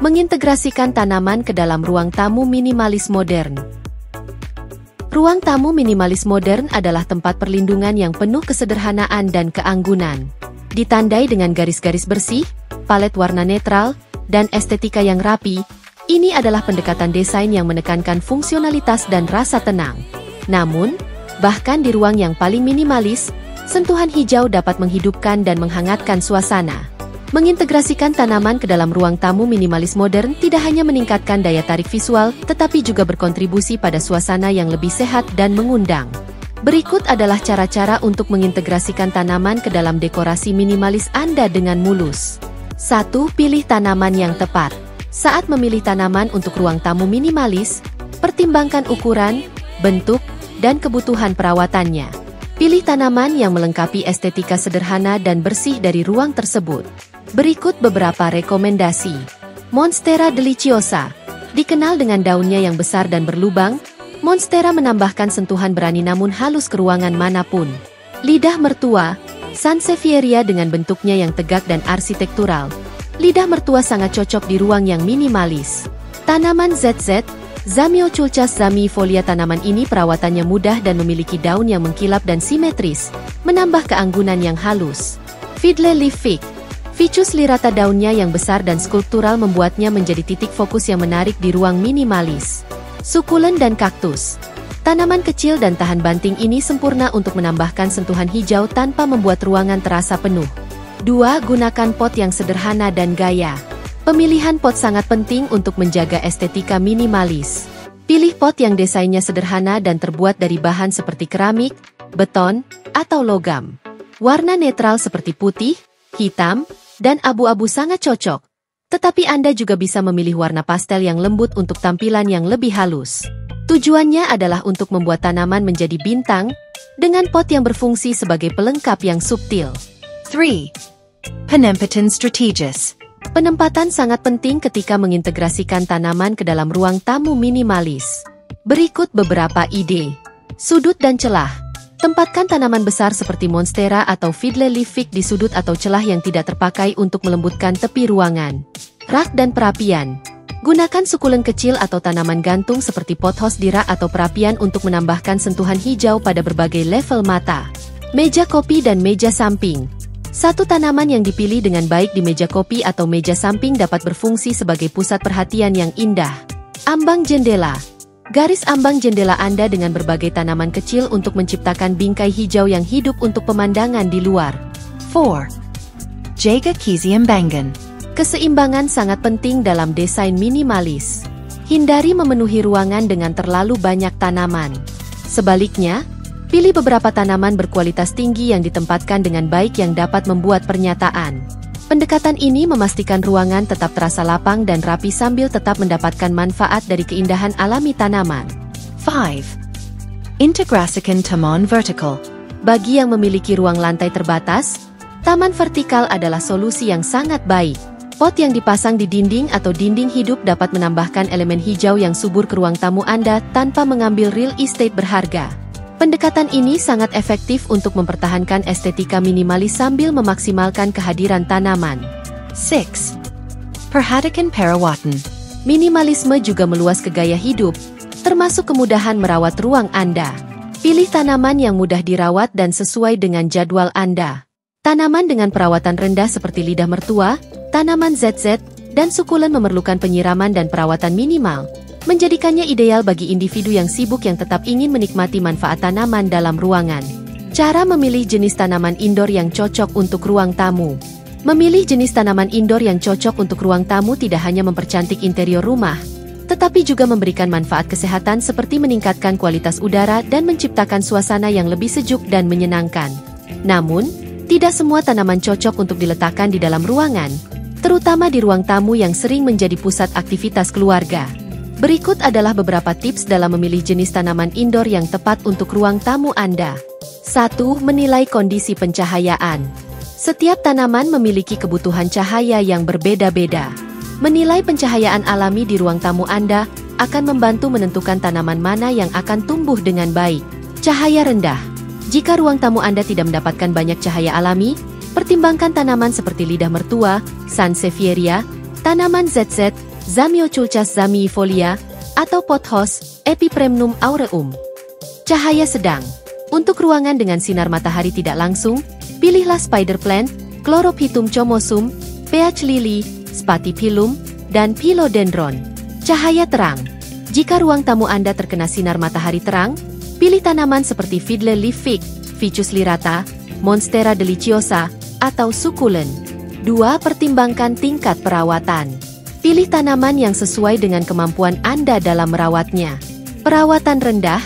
Mengintegrasikan tanaman ke dalam ruang tamu minimalis modern. Ruang tamu minimalis modern adalah tempat perlindungan yang penuh kesederhanaan dan keanggunan. Ditandai dengan garis-garis bersih, palet warna netral, dan estetika yang rapi, ini adalah pendekatan desain yang menekankan fungsionalitas dan rasa tenang. Namun, bahkan di ruang yang paling minimalis, sentuhan hijau dapat menghidupkan dan menghangatkan suasana. Mengintegrasikan tanaman ke dalam ruang tamu minimalis modern tidak hanya meningkatkan daya tarik visual, tetapi juga berkontribusi pada suasana yang lebih sehat dan mengundang. Berikut adalah cara-cara untuk mengintegrasikan tanaman ke dalam dekorasi minimalis Anda dengan mulus. 1. Pilih tanaman yang tepat. Saat memilih tanaman untuk ruang tamu minimalis, pertimbangkan ukuran, bentuk, dan kebutuhan perawatannya. Pilih tanaman yang melengkapi estetika sederhana dan bersih dari ruang tersebut. Berikut beberapa rekomendasi. Monstera deliciosa. Dikenal dengan daunnya yang besar dan berlubang, Monstera menambahkan sentuhan berani namun halus ke ruangan manapun. Lidah mertua. Sansevieria dengan bentuknya yang tegak dan arsitektural. Lidah mertua sangat cocok di ruang yang minimalis. Tanaman ZZ. Zamioculcas zamiifolia. Tanaman ini perawatannya mudah dan memiliki daun yang mengkilap dan simetris, menambah keanggunan yang halus. Fiddle leaf fig. Ficus lirata. Daunnya yang besar dan skulptural membuatnya menjadi titik fokus yang menarik di ruang minimalis. Sukulen dan kaktus. Tanaman kecil dan tahan banting ini sempurna untuk menambahkan sentuhan hijau tanpa membuat ruangan terasa penuh. 2. Gunakan pot yang sederhana dan gaya. Pemilihan pot sangat penting untuk menjaga estetika minimalis. Pilih pot yang desainnya sederhana dan terbuat dari bahan seperti keramik, beton, atau logam. Warna netral seperti putih, hitam, dan abu-abu sangat cocok. Tetapi Anda juga bisa memilih warna pastel yang lembut untuk tampilan yang lebih halus. Tujuannya adalah untuk membuat tanaman menjadi bintang, dengan pot yang berfungsi sebagai pelengkap yang subtil. 3. Penempatan strategis. Penempatan sangat penting ketika mengintegrasikan tanaman ke dalam ruang tamu minimalis. Berikut beberapa ide. Sudut dan celah. Tempatkan tanaman besar seperti monstera atau fiddle leaf fig di sudut atau celah yang tidak terpakai untuk melembutkan tepi ruangan. Rak dan perapian. Gunakan sukulen kecil atau tanaman gantung seperti pothos di rak atau perapian untuk menambahkan sentuhan hijau pada berbagai level mata. Meja kopi dan meja samping. Satu tanaman yang dipilih dengan baik di meja kopi atau meja samping dapat berfungsi sebagai pusat perhatian yang indah. Ambang jendela. Garis ambang jendela Anda dengan berbagai tanaman kecil untuk menciptakan bingkai hijau yang hidup untuk pemandangan di luar. 4. Jaga keseimbangan. Keseimbangan sangat penting dalam desain minimalis. Hindari memenuhi ruangan dengan terlalu banyak tanaman. Sebaliknya, pilih beberapa tanaman berkualitas tinggi yang ditempatkan dengan baik yang dapat membuat pernyataan. Pendekatan ini memastikan ruangan tetap terasa lapang dan rapi sambil tetap mendapatkan manfaat dari keindahan alami tanaman. 5. Integrasikan taman vertikal. Bagi yang memiliki ruang lantai terbatas, taman vertikal adalah solusi yang sangat baik. Pot yang dipasang di dinding atau dinding hidup dapat menambahkan elemen hijau yang subur ke ruang tamu Anda tanpa mengambil real estate berharga. Pendekatan ini sangat efektif untuk mempertahankan estetika minimalis sambil memaksimalkan kehadiran tanaman. 6. Perhatikan perawatan. Minimalisme juga meluas ke gaya hidup, termasuk kemudahan merawat ruang Anda. Pilih tanaman yang mudah dirawat dan sesuai dengan jadwal Anda. Tanaman dengan perawatan rendah seperti lidah mertua, tanaman ZZ, dan sukulen memerlukan penyiraman dan perawatan minimal, menjadikannya ideal bagi individu yang sibuk yang tetap ingin menikmati manfaat tanaman dalam ruangan. Cara memilih jenis tanaman indoor yang cocok untuk ruang tamu. Memilih jenis tanaman indoor yang cocok untuk ruang tamu tidak hanya mempercantik interior rumah, tetapi juga memberikan manfaat kesehatan seperti meningkatkan kualitas udara dan menciptakan suasana yang lebih sejuk dan menyenangkan. Namun, tidak semua tanaman cocok untuk diletakkan di dalam ruangan, terutama di ruang tamu yang sering menjadi pusat aktivitas keluarga. Berikut adalah beberapa tips dalam memilih jenis tanaman indoor yang tepat untuk ruang tamu Anda. 1. Menilai kondisi pencahayaan. Setiap tanaman memiliki kebutuhan cahaya yang berbeda-beda. Menilai pencahayaan alami di ruang tamu Anda akan membantu menentukan tanaman mana yang akan tumbuh dengan baik. Cahaya rendah. Jika ruang tamu Anda tidak mendapatkan banyak cahaya alami, pertimbangkan tanaman seperti lidah mertua, sansevieria, tanaman ZZ, Zamioculcas zamiifolia, atau pothos, Epipremnum aureum. Cahaya sedang. Untuk ruangan dengan sinar matahari tidak langsung, pilihlah spider plant, Chlorophytum chomosum, peach lily, Spathiphyllum, dan Philodendron. Cahaya terang. Jika ruang tamu Anda terkena sinar matahari terang, pilih tanaman seperti Fiddle leaf fig, Ficus lyrata, Monstera deliciosa, atau succulent. 2. Pertimbangkan tingkat perawatan. Pilih tanaman yang sesuai dengan kemampuan Anda dalam merawatnya. Perawatan rendah,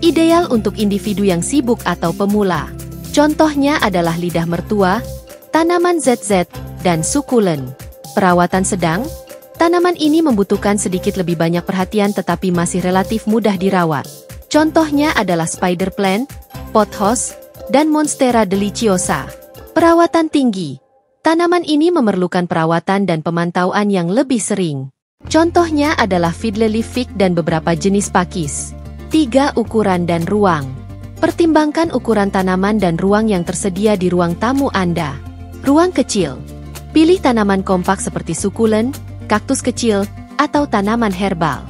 ideal untuk individu yang sibuk atau pemula. Contohnya adalah lidah mertua, tanaman ZZ, dan succulent. Perawatan sedang, tanaman ini membutuhkan sedikit lebih banyak perhatian tetapi masih relatif mudah dirawat. Contohnya adalah spider plant, pothos, dan Monstera deliciosa. Perawatan tinggi, tanaman ini memerlukan perawatan dan pemantauan yang lebih sering. Contohnya adalah Fiddle leaf fig dan beberapa jenis pakis. 3. Ukuran dan ruang. Pertimbangkan ukuran tanaman dan ruang yang tersedia di ruang tamu Anda. Ruang kecil. Pilih tanaman kompak seperti succulent, kaktus kecil, atau tanaman herbal.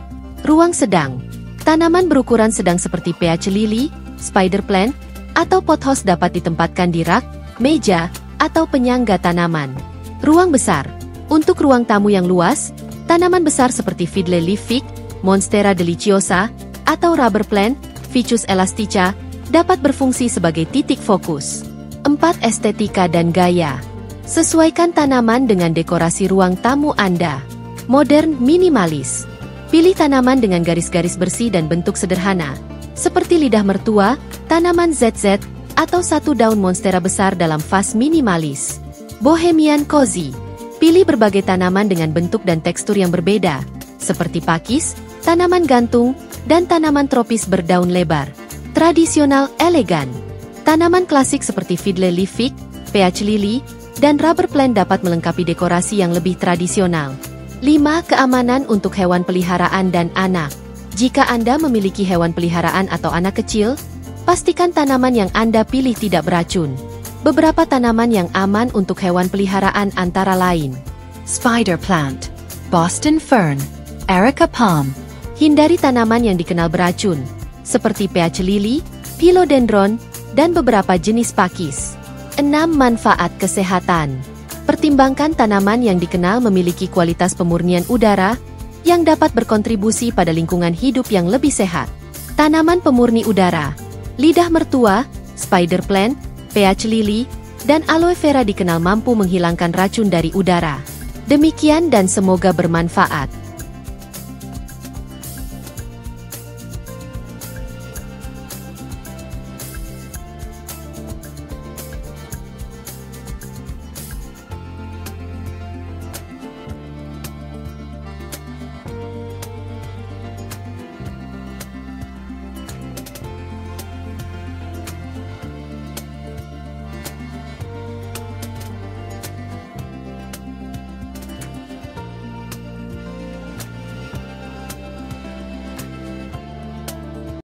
Ruang sedang. Tanaman berukuran sedang seperti peach lily, spider plant, atau pothos dapat ditempatkan di rak, meja, atau penyangga tanaman. Ruang besar. Untuk ruang tamu yang luas, tanaman besar seperti Fiddle leaf fig, Monstera deliciosa, atau rubber plant, Ficus elastica, dapat berfungsi sebagai titik fokus. 4. Estetika dan gaya. Sesuaikan tanaman dengan dekorasi ruang tamu Anda. Modern minimalis. Pilih tanaman dengan garis-garis bersih dan bentuk sederhana, seperti lidah mertua, tanaman ZZ, atau satu daun monstera besar dalam vas minimalis. Bohemian cozy. Pilih berbagai tanaman dengan bentuk dan tekstur yang berbeda, seperti pakis, tanaman gantung, dan tanaman tropis berdaun lebar. Tradisional elegan. Tanaman klasik seperti Fiddle leaf fig, peach lily, dan rubber plant dapat melengkapi dekorasi yang lebih tradisional. 5. Keamanan untuk hewan peliharaan dan anak. Jika Anda memiliki hewan peliharaan atau anak kecil, pastikan tanaman yang Anda pilih tidak beracun. Beberapa tanaman yang aman untuk hewan peliharaan antara lain: Spider plant, Boston fern, Erica palm. Hindari tanaman yang dikenal beracun, seperti peach lily, philodendron, dan beberapa jenis pakis. 6. Manfaat kesehatan. Pertimbangkan tanaman yang dikenal memiliki kualitas pemurnian udara yang dapat berkontribusi pada lingkungan hidup yang lebih sehat. Tanaman pemurni udara, lidah mertua, spider plant, peach lily, dan aloe vera dikenal mampu menghilangkan racun dari udara. Demikian dan semoga bermanfaat.